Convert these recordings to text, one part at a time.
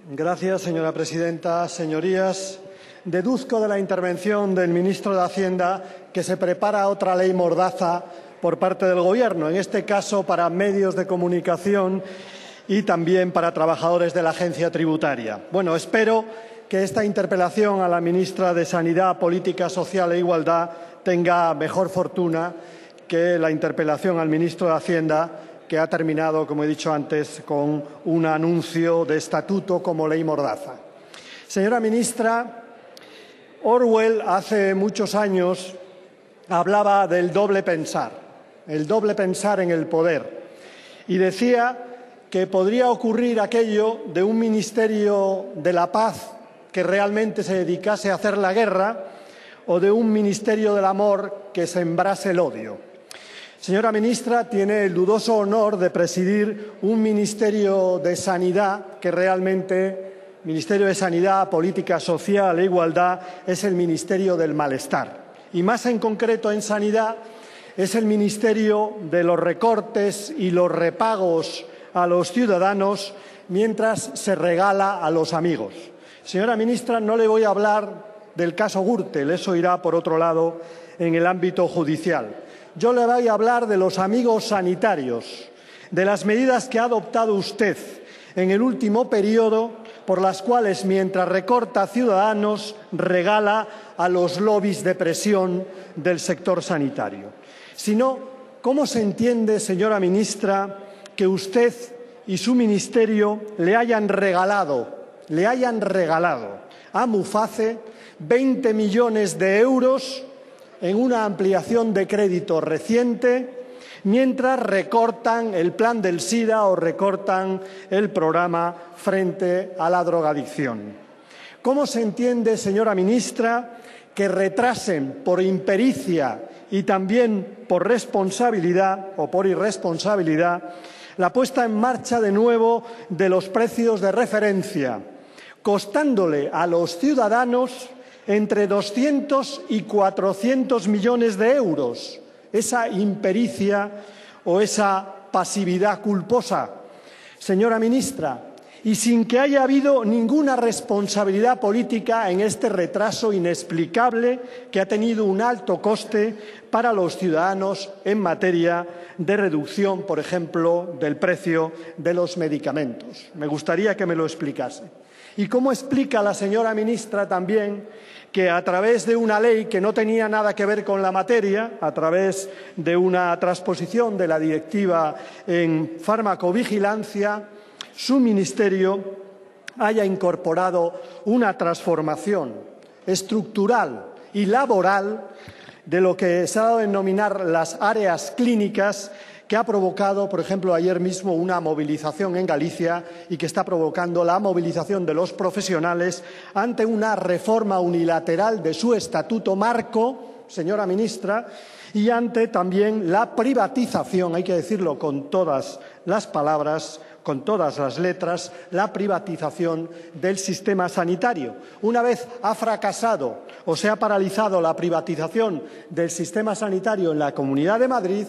Gracias, señora presidenta. Señorías, deduzco de la intervención del ministro de Hacienda que se prepara otra ley mordaza por parte del Gobierno, en este caso para medios de comunicación y también para trabajadores de la agencia tributaria. Bueno, espero que esta interpelación a la ministra de Sanidad, Política Social e Igualdad tenga mejor fortuna que la interpelación al ministro de Hacienda, que ha terminado, como he dicho antes, con un anuncio de estatuto como ley mordaza. Señora ministra, Orwell hace muchos años hablaba del doble pensar en el poder, y decía que podría ocurrir aquello de un ministerio de la paz que realmente se dedicase a hacer la guerra o de un ministerio del amor que sembrase el odio. Señora ministra, tiene el dudoso honor de presidir un Ministerio de Sanidad que realmente, Ministerio de Sanidad, Política Social e Igualdad, es el Ministerio del Malestar. Y más en concreto en Sanidad es el Ministerio de los recortes y los repagos a los ciudadanos mientras se regala a los amigos. Señora ministra, no le voy a hablar del caso Gürtel, eso irá por otro lado en el ámbito judicial. Yo le voy a hablar de los amigos sanitarios, de las medidas que ha adoptado usted en el último periodo, por las cuales, mientras recorta a ciudadanos, regala a los lobbies de presión del sector sanitario. Si no, ¿cómo se entiende, señora ministra, que usted y su ministerio le hayan regalado a Muface 20 millones de euros en una ampliación de crédito reciente, mientras recortan el plan del SIDA o recortan el programa frente a la drogadicción? ¿Cómo se entiende, señora ministra, que retrasen por impericia y también por responsabilidad o por irresponsabilidad la puesta en marcha de nuevo de los precios de referencia, costándole a los ciudadanos entre 200 y 400 millones de euros, esa impericia o esa pasividad culposa? Señora ministra, y sin que haya habido ninguna responsabilidad política en este retraso inexplicable que ha tenido un alto coste para los ciudadanos en materia de reducción, por ejemplo, del precio de los medicamentos. Me gustaría que me lo explicase. ¿Y cómo explica la señora ministra también que a través de una ley que no tenía nada que ver con la materia, a través de una transposición de la directiva en farmacovigilancia, su ministerio haya incorporado una transformación estructural y laboral de lo que se ha dado a denominar las áreas clínicas, que ha provocado, por ejemplo, ayer mismo una movilización en Galicia y que está provocando la movilización de los profesionales ante una reforma unilateral de su estatuto marco, señora ministra, y ante también la privatización, hay que decirlo con todas las palabras, con todas las letras, la privatización del sistema sanitario. Una vez ha fracasado o se ha paralizado la privatización del sistema sanitario en la Comunidad de Madrid,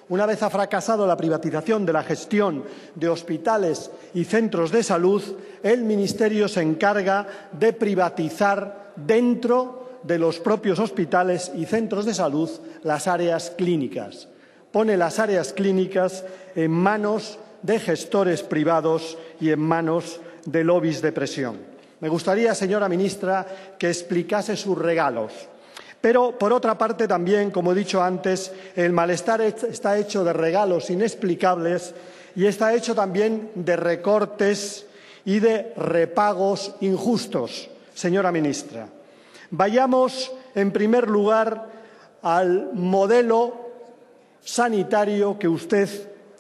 una vez ha fracasado la privatización de la gestión de hospitales y centros de salud, el Ministerio se encarga de privatizar dentro de los propios hospitales y centros de salud las áreas clínicas. Pone las áreas clínicas en manos de gestores privados y en manos de lobbies de presión. Me gustaría, señora ministra, que explicase sus regalos. Pero, por otra parte, también, como he dicho antes, el malestar está hecho de regalos inexplicables y está hecho también de recortes y de repagos injustos, señora ministra. Vayamos, en primer lugar, al modelo sanitario que usted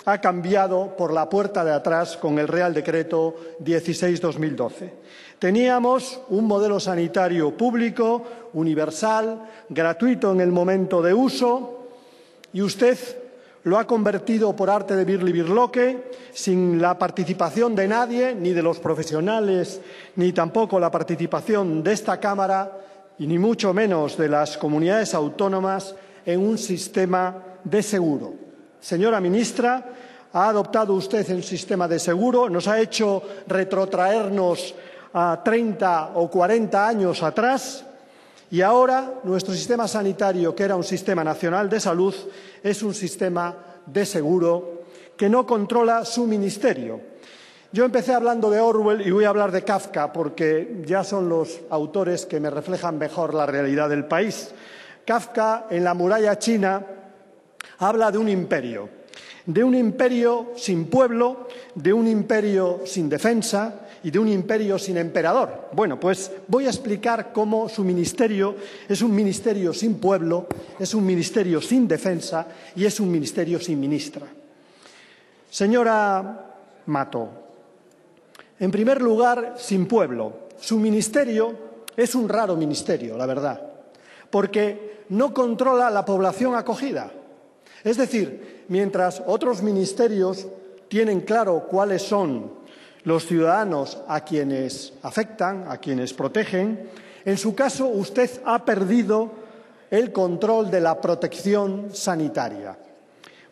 ha cambiado por la puerta de atrás con el Real Decreto 16/2012. Teníamos un modelo sanitario público, universal, gratuito en el momento de uso, y usted lo ha convertido por arte de birlibirloque, sin la participación de nadie, ni de los profesionales, ni tampoco la participación de esta Cámara, y ni mucho menos de las comunidades autónomas, en un sistema de seguro. Señora ministra, Ha adoptado usted el sistema de seguro, nos ha hecho retrotraernos a 30 o 40 años atrás y ahora nuestro sistema sanitario, que era un sistema nacional de salud, es un sistema de seguro que no controla su ministerio. Yo empecé hablando de Orwell y voy a hablar de Kafka porque ya son los autores que me reflejan mejor la realidad del país. Kafka, en La muralla china, habla de un imperio sin pueblo, de un imperio sin defensa y de un imperio sin emperador. Bueno, pues voy a explicar cómo su ministerio es un ministerio sin pueblo, es un ministerio sin defensa y es un ministerio sin ministra. Señora Mato, en primer lugar, sin pueblo. Su ministerio es un raro ministerio, la verdad, porque no controla la población acogida. Es decir, mientras otros ministerios tienen claro cuáles son los ciudadanos a quienes afectan, a quienes protegen, en su caso usted ha perdido el control de la protección sanitaria.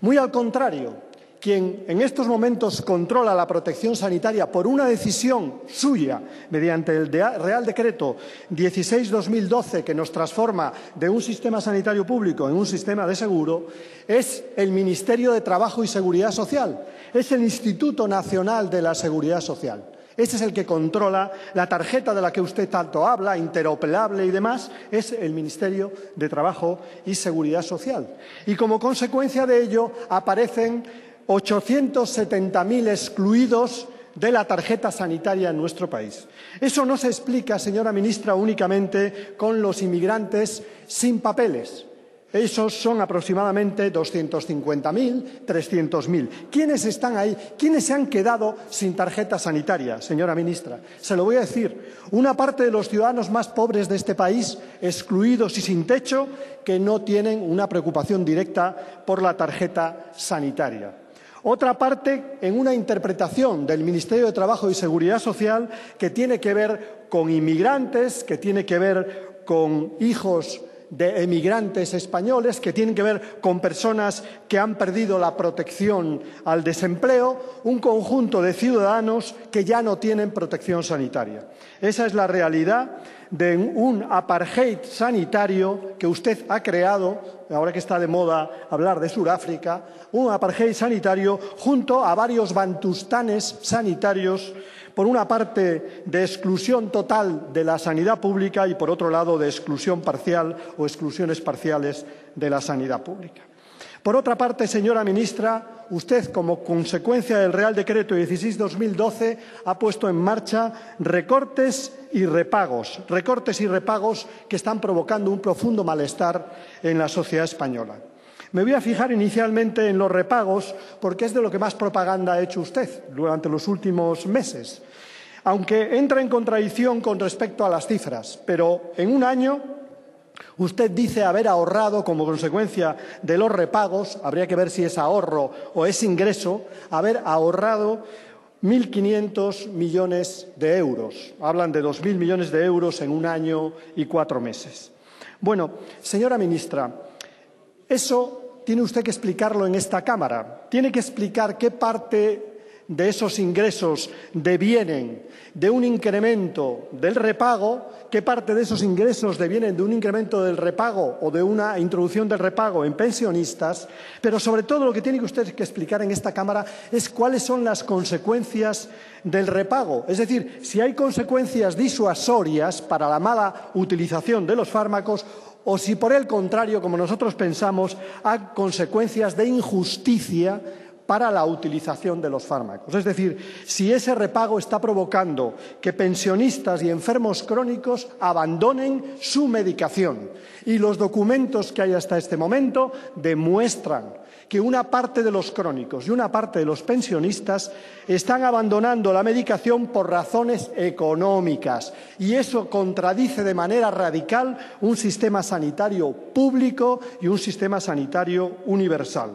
Muy al contrario, quien en estos momentos controla la protección sanitaria por una decisión suya, mediante el Real Decreto 16/2012, que nos transforma de un sistema sanitario público en un sistema de seguro, es el Ministerio de Trabajo y Seguridad Social, es el Instituto Nacional de la Seguridad Social. Ese es el que controla la tarjeta de la que usted tanto habla, interoperable y demás, es el Ministerio de Trabajo y Seguridad Social. Y como consecuencia de ello aparecen 870.000 excluidos de la tarjeta sanitaria en nuestro país. Eso no se explica, señora ministra, únicamente con los inmigrantes sin papeles. Esos son aproximadamente 250.000, 300.000. ¿Quiénes están ahí? ¿Quiénes se han quedado sin tarjeta sanitaria, señora ministra? Se lo voy a decir. Una parte de los ciudadanos más pobres de este país, excluidos y sin techo, que no tienen una preocupación directa por la tarjeta sanitaria. Otra parte en una interpretación del Ministerio de Trabajo y Seguridad Social que tiene que ver con inmigrantes, que tiene que ver con hijos de emigrantes españoles, que tienen que ver con personas que han perdido la protección al desempleo, un conjunto de ciudadanos que ya no tienen protección sanitaria. Esa es la realidad de un apartheid sanitario que usted ha creado, ahora que está de moda hablar de Sudáfrica, un apartheid sanitario junto a varios bantustanes sanitarios, por una parte de exclusión total de la sanidad pública y por otro lado de exclusión parcial o exclusiones parciales de la sanidad pública. Por otra parte, señora ministra, usted, como consecuencia del Real Decreto 16/2012, ha puesto en marcha recortes y repagos que están provocando un profundo malestar en la sociedad española. Me voy a fijar inicialmente en los repagos porque es de lo que más propaganda ha hecho usted durante los últimos meses, aunque entra en contradicción con respecto a las cifras, pero en un año usted dice haber ahorrado como consecuencia de los repagos, habría que ver si es ahorro o es ingreso, haber ahorrado 1.500 millones de euros. Hablan de 2.000 millones de euros en un año y 4 meses. Bueno, señora ministra, eso tiene usted que explicarlo en esta Cámara. Tiene que explicar qué parte de esos ingresos devienen de un incremento del repago, qué parte de esos ingresos devienen de un incremento del repago o de una introducción del repago en pensionistas, pero sobre todo lo que tiene usted que explicar en esta Cámara es cuáles son las consecuencias del repago, es decir, si hay consecuencias disuasorias para la mala utilización de los fármacos o si, por el contrario, como nosotros pensamos, hay consecuencias de injusticia para la utilización de los fármacos. Es decir, si ese repago está provocando que pensionistas y enfermos crónicos abandonen su medicación. Y los documentos que hay hasta este momento demuestran que una parte de los crónicos y una parte de los pensionistas están abandonando la medicación por razones económicas y eso contradice de manera radical un sistema sanitario público y un sistema sanitario universal.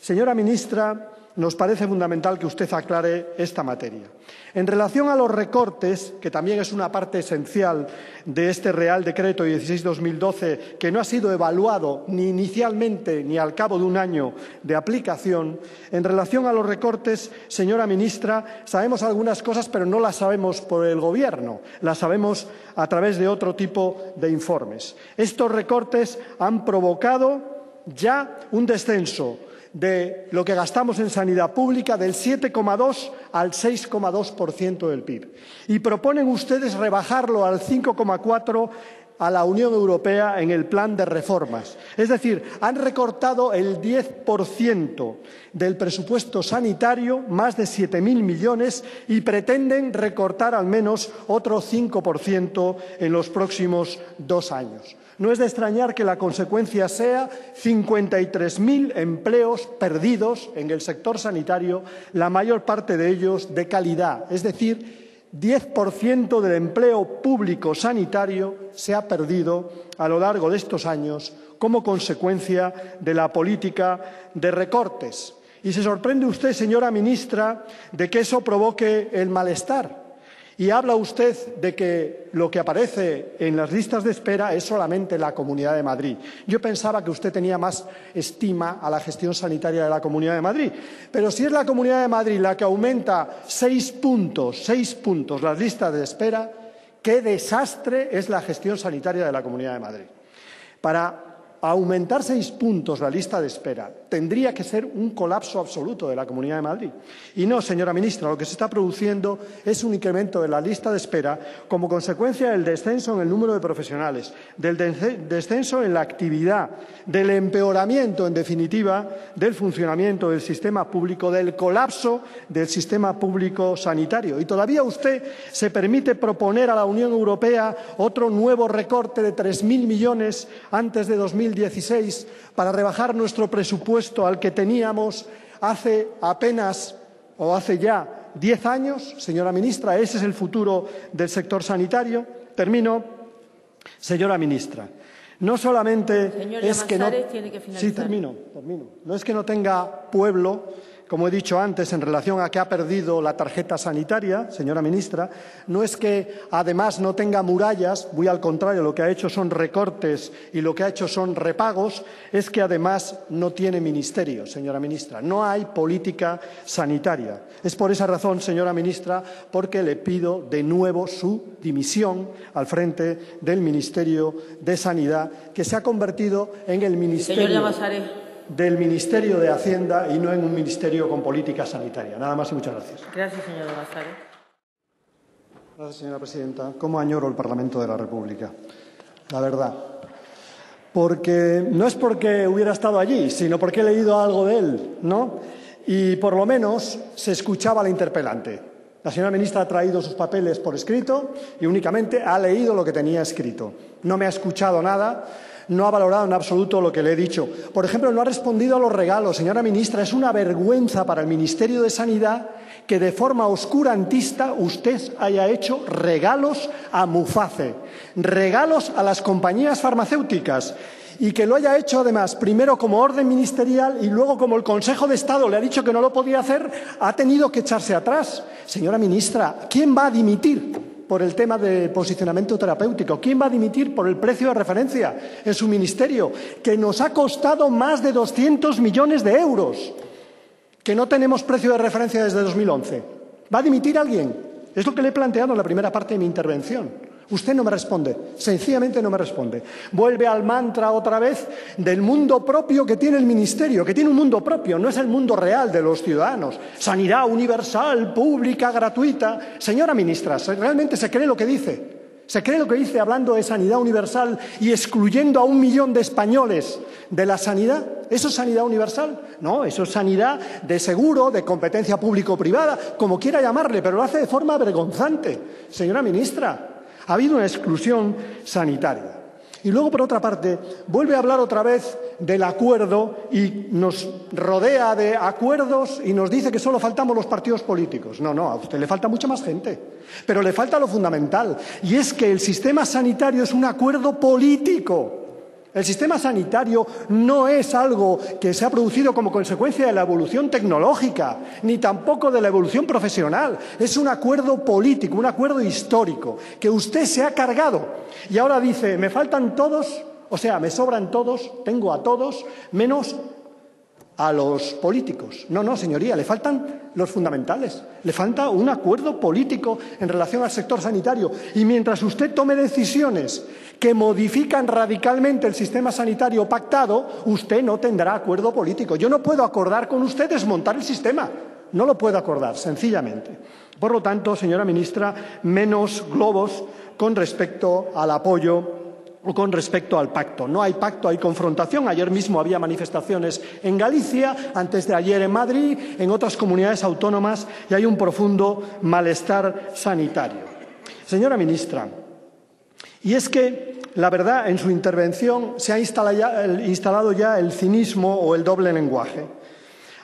Señora ministra, nos parece fundamental que usted aclare esta materia. En relación a los recortes, que también es una parte esencial de este Real Decreto 16/2012, que no ha sido evaluado ni inicialmente ni al cabo de un año de aplicación, en relación a los recortes, señora ministra, sabemos algunas cosas, pero no las sabemos por el Gobierno, las sabemos a través de otro tipo de informes. Estos recortes han provocado ya un descenso de lo que gastamos en sanidad pública del 7,2 al 6,2% del PIB. Y proponen ustedes rebajarlo al 5,4% a la Unión Europea en el plan de reformas. Es decir, han recortado el 10% del presupuesto sanitario, más de 7.000 millones, y pretenden recortar al menos otro 5% en los próximos 2 años. No es de extrañar que la consecuencia sea 53.000 empleos perdidos en el sector sanitario, la mayor parte de ellos de calidad, es decir, 10% del empleo público sanitario se ha perdido a lo largo de estos años como consecuencia de la política de recortes. Y se sorprende usted, señora ministra, de que eso provoque el malestar. Y habla usted de que lo que aparece en las listas de espera es solamente la Comunidad de Madrid. Yo pensaba que usted tenía más estima a la gestión sanitaria de la Comunidad de Madrid. Pero si es la Comunidad de Madrid la que aumenta 6 puntos las listas de espera, qué desastre es la gestión sanitaria de la Comunidad de Madrid. Para aumentar 6 puntos la lista de espera tendría que ser un colapso absoluto de la Comunidad de Madrid. Y no, señora ministra, lo que se está produciendo es un incremento de la lista de espera como consecuencia del descenso en el número de profesionales, del descenso en la actividad, del empeoramiento, en definitiva, del funcionamiento del sistema público, del colapso del sistema público sanitario. Y todavía usted se permite proponer a la Unión Europea otro nuevo recorte de 3.000 millones antes de 2016 para rebajar nuestro presupuesto al que teníamos hace ya 10 años. Señora ministra, ese es el futuro del sector sanitario. Termino. Señora ministra, no solamente es que no... Sí, termino. No es que no tenga pueblo, como he dicho antes, en relación a que ha perdido la tarjeta sanitaria, señora ministra, no es que además no tenga murallas, muy al contrario, lo que ha hecho son recortes y lo que ha hecho son repagos, es que además no tiene ministerio, señora ministra, no hay política sanitaria. Es por esa razón, señora ministra, porque le pido de nuevo su dimisión al frente del Ministerio de Sanidad, que se ha convertido en el Ministerio del Ministerio de Hacienda y no en un ministerio con política sanitaria. Nada más y muchas gracias. Gracias, señor González. Gracias, señora presidenta. ¿Cómo añoro el Parlamento de la República? La verdad. Porque no es porque hubiera estado allí, sino porque he leído algo de él, ¿no? Y por lo menos se escuchaba la interpelante. La señora ministra ha traído sus papeles por escrito y únicamente ha leído lo que tenía escrito. No me ha escuchado nada. No ha valorado en absoluto lo que le he dicho. Por ejemplo, no ha respondido a los regalos. Señora ministra, es una vergüenza para el Ministerio de Sanidad que de forma oscurantista usted haya hecho regalos a Muface, regalos a las compañías farmacéuticas y que lo haya hecho además primero como orden ministerial y luego como el Consejo de Estado le ha dicho que no lo podía hacer, ha tenido que echarse atrás. Señora ministra, ¿quién va a dimitir por el tema de posicionamiento terapéutico? ¿Quién va a dimitir por el precio de referencia en su ministerio, que nos ha costado más de 200 millones de euros, que no tenemos precio de referencia desde 2011? ¿Va a dimitir alguien? Es lo que le he planteado en la primera parte de mi intervención. Usted no me responde, sencillamente no me responde. Vuelve al mantra otra vez del mundo propio que tiene el Ministerio, que tiene un mundo propio, no es el mundo real de los ciudadanos. Sanidad universal, pública, gratuita. Señora ministra, ¿realmente se cree lo que dice? ¿Se cree lo que dice hablando de sanidad universal y excluyendo a 1 millón de españoles de la sanidad? ¿Eso es sanidad universal? No, eso es sanidad de seguro, de competencia público-privada, como quiera llamarle, pero lo hace de forma vergonzante. Señora ministra, ha habido una exclusión sanitaria. Y luego, por otra parte, vuelve a hablar otra vez del acuerdo y nos rodea de acuerdos y nos dice que solo faltamos los partidos políticos. No, a usted le falta mucha más gente. Pero le falta lo fundamental, y es que el sistema sanitario es un acuerdo político. El sistema sanitario no es algo que se ha producido como consecuencia de la evolución tecnológica, ni tampoco de la evolución profesional. Es un acuerdo político, un acuerdo histórico, que usted se ha cargado. Y ahora dice, me faltan todos, o sea, me sobran todos, tengo a todos, menos a los políticos. No, no, señoría, le faltan los fundamentales. Le falta un acuerdo político en relación al sector sanitario. Y mientras usted tome decisiones que modifican radicalmente el sistema sanitario pactado, usted no tendrá acuerdo político. Yo no puedo acordar con usted desmontar el sistema. No lo puedo acordar, sencillamente. Por lo tanto, señora ministra, menos globos con respecto al apoyo o con respecto al pacto. No hay pacto, hay confrontación. Ayer mismo había manifestaciones en Galicia, antes de ayer en Madrid, en otras comunidades autónomas, y hay un profundo malestar sanitario. Señora ministra, y es que, la verdad, en su intervención se ha instalado ya el cinismo o el doble lenguaje.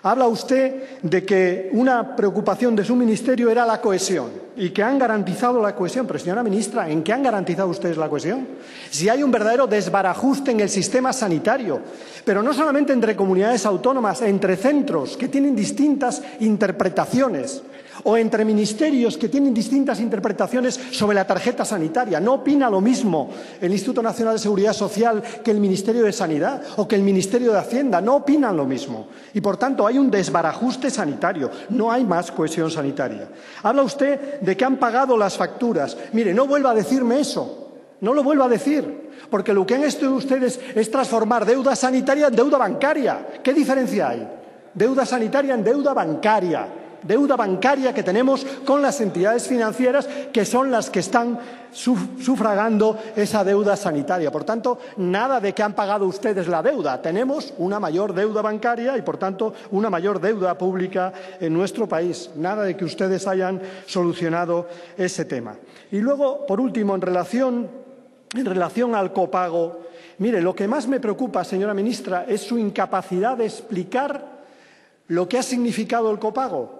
Habla usted de que una preocupación de su ministerio era la cohesión y que han garantizado la cohesión. Pero, señora ministra, ¿en qué han garantizado ustedes la cohesión? Si hay un verdadero desbarajuste en el sistema sanitario, pero no solamente entre comunidades autónomas, entre centros que tienen distintas interpretaciones o entre ministerios que tienen distintas interpretaciones sobre la tarjeta sanitaria. No opina lo mismo el Instituto Nacional de Seguridad Social que el Ministerio de Sanidad o que el Ministerio de Hacienda. No opinan lo mismo. Y, por tanto, hay un desbarajuste sanitario. No hay más cohesión sanitaria. Habla usted de que han pagado las facturas. Mire, no vuelva a decirme eso. No lo vuelva a decir. Porque lo que han hecho ustedes es transformar deuda sanitaria en deuda bancaria. ¿Qué diferencia hay? Deuda sanitaria en deuda bancaria. Deuda bancaria que tenemos con las entidades financieras, que son las que están sufragando esa deuda sanitaria. Por tanto, nada de que han pagado ustedes la deuda. Tenemos una mayor deuda bancaria y, por tanto, una mayor deuda pública en nuestro país. Nada de que ustedes hayan solucionado ese tema. Y luego, por último, en relación al copago, mire, lo que más me preocupa, señora ministra, es su incapacidad de explicar lo que ha significado el copago.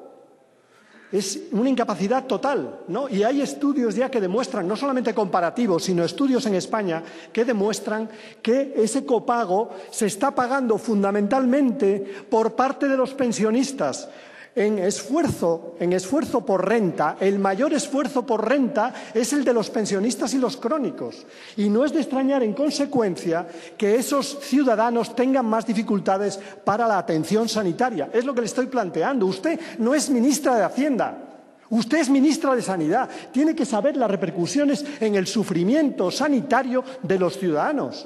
Es una incapacidad total, ¿no? Y hay estudios ya que demuestran, no solamente comparativos, sino estudios en España que demuestran que ese copago se está pagando fundamentalmente por parte de los pensionistas. En esfuerzo por renta, el mayor esfuerzo por renta es el de los pensionistas y los crónicos. Y no es de extrañar, en consecuencia, que esos ciudadanos tengan más dificultades para la atención sanitaria. Es lo que le estoy planteando. Usted no es ministra de Hacienda. Usted es ministra de Sanidad. Tiene que saber las repercusiones en el sufrimiento sanitario de los ciudadanos.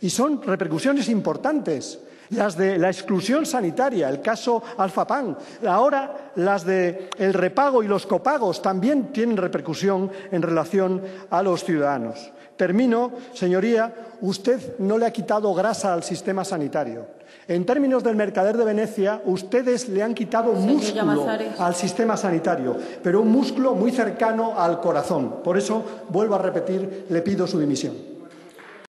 Y son repercusiones importantes. Las de la exclusión sanitaria, el caso Alfapan. Ahora, las del repago y los copagos también tienen repercusión en relación a los ciudadanos. Termino, señoría, usted no le ha quitado grasa al sistema sanitario. En términos del mercader de Venecia, ustedes le han quitado músculo al sistema sanitario, pero un músculo muy cercano al corazón. Por eso, vuelvo a repetir, le pido su dimisión.